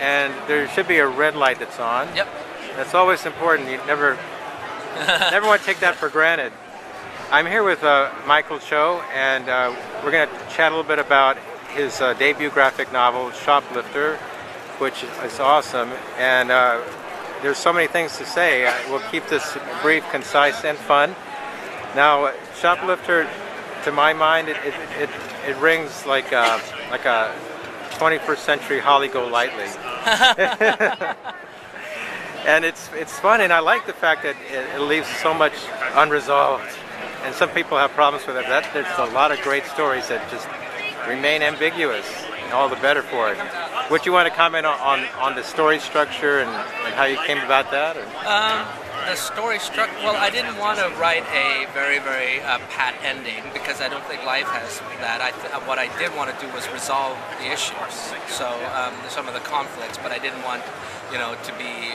and there should be a red light that's on. Yep. That's always important. You never want to take that for granted. I'm here with Michael Cho, and we're going to chat a little bit about his debut graphic novel, Shoplifter, which is awesome. And there's so many things to say. We'll keep this brief, concise, and fun. Now, Shoplifter, to my mind, it rings like a 21st century Holly Golightly. And it's fun, and I like the fact that it leaves so much unresolved. And some people have problems with it. There's a lot of great stories that just remain ambiguous, and all the better for it. Would you want to comment on the story structure and how you came about that? The story well, I didn't want to write a very, very pat ending because I don't think life has that. What I did want to do was resolve the issues, so some of the conflicts, but I didn't want, to be,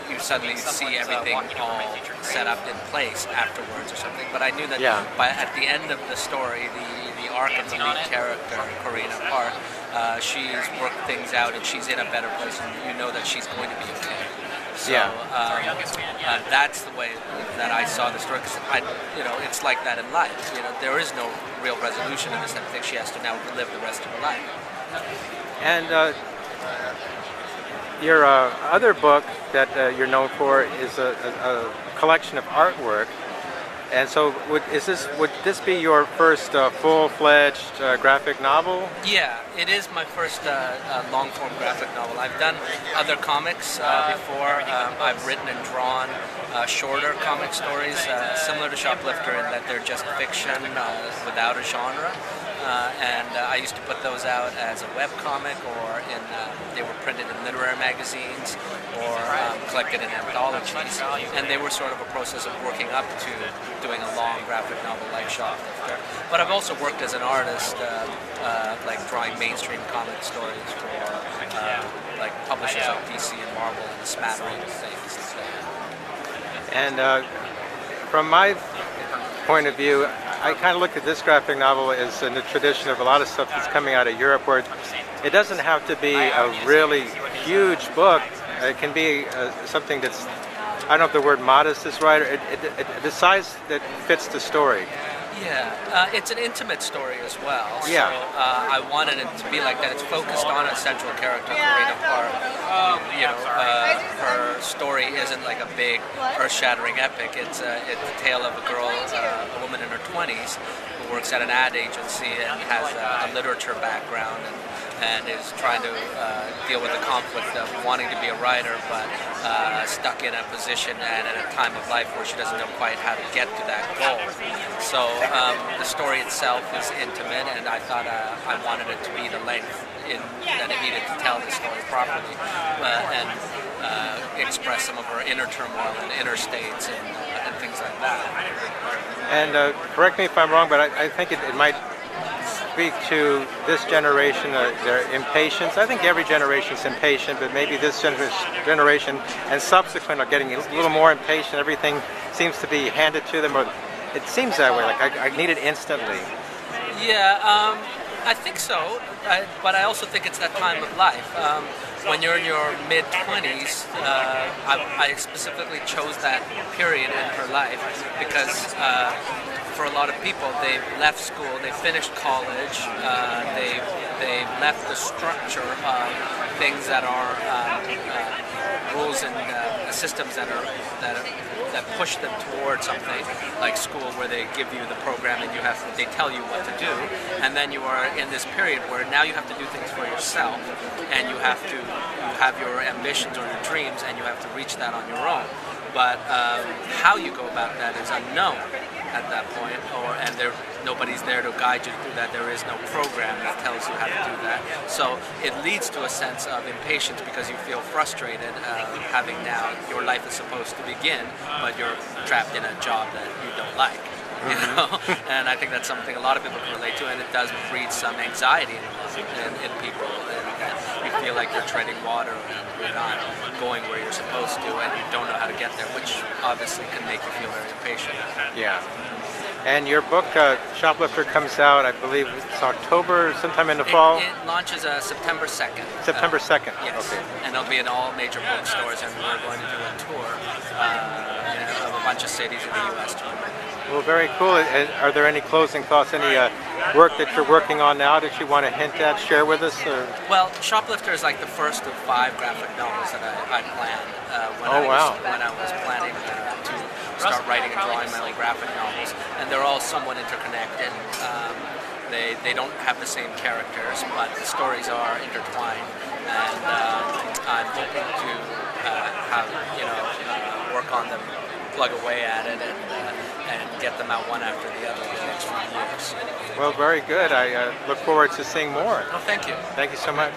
you suddenly see everything all set up in place afterwards or something. But I knew that at the end of the story, the arc of the lead character, Corina Park, she's worked things out and she's in a better place, and you know that she's going to be okay. So that's the way that I saw the story. Because it's like that in life. There is no real resolution in this. I think she has to now live the rest of her life. And your other book that you're known for is a collection of artwork. And so, would this be your first full-fledged graphic novel? Yeah, it is my first long-form graphic novel. I've done other comics before. I've written and drawn shorter comic stories, similar to Shoplifter in that they're just fiction without a genre. And I used to put those out as a web comic, or they were printed in literary magazines, or collected in anthologies. And they were sort of a process of working up to doing a long graphic novel like Shoplifter. But I've also worked as an artist, like drawing mainstream comic stories for like publishers like DC and Marvel and a smattering of things. And from my point of view, I kind of look at this graphic novel as in the tradition of a lot of stuff that's coming out of Europe, where it doesn't have to be a really huge book. It can be something that's, I don't know if the word modest is right, or the size that fits the story. Yeah, it's an intimate story as well. Yeah. So I wanted it to be like that. It's focused on a central character, Corina Park. Her story isn't like a big, earth-shattering epic. It's a tale of a girl, a woman in her 20s, who works at an ad agency and has a literature background and is trying to deal with the conflict of wanting to be a writer, but stuck in a position and in a time of life where she doesn't know quite how to get to that goal. So the story itself is intimate, and I thought I wanted it to be the length that it needed to tell the story properly and express some of her inner turmoil and inner states and things like that. And correct me if I'm wrong, but I think it might speak to this generation, their impatience. I think every generation is impatient, but maybe this generation and subsequent are getting a little more impatient. Everything seems to be handed to them, or it seems that way, like I need it instantly. Yeah, I think so, but I also think it's that time of life. When you're in your mid-20s, I specifically chose that period in her life because for a lot of people, they've left school, they finished college, they've left the structure of things that are rules and systems that push them towards something like school, where they give you the program and they tell you what to do, and then you are in this period where now you have to do things for yourself, and you have your ambitions or your dreams, and you have to reach that on your own. But how you go about that is unknown at that point, and nobody's there to guide you through that. There is no program that tells you how to do that. So it leads to a sense of impatience because you feel frustrated having now your life is supposed to begin, but you're trapped in a job that you don't like. And I think that's something a lot of people can relate to, and it does breed some anxiety in people. And you feel like you're treading water and you're not going where you're supposed to, and you don't know how to get there, which obviously can make you feel very impatient. Yeah. And your book, Shoplifter, comes out, I believe it's October, sometime in the fall? It launches September 2nd. September 2nd. Yes. Okay. And it'll be in all major bookstores, and we're going to do a tour of a bunch of cities in the U.S. tomorrow. Well, very cool. Are there any closing thoughts, any work that you're working on now that you want to hint at, share with us? Or? Well, Shoplifter is like the first of 5 graphic novels that I planned when I was planning to start writing and drawing my own graphic novels, and they're all somewhat interconnected. They don't have the same characters, but the stories are intertwined, and I'm hoping to work on them, plug away at it, and get them out one after the other in the next few years. Well, very good. I look forward to seeing more. Oh, thank you. Thank you so much.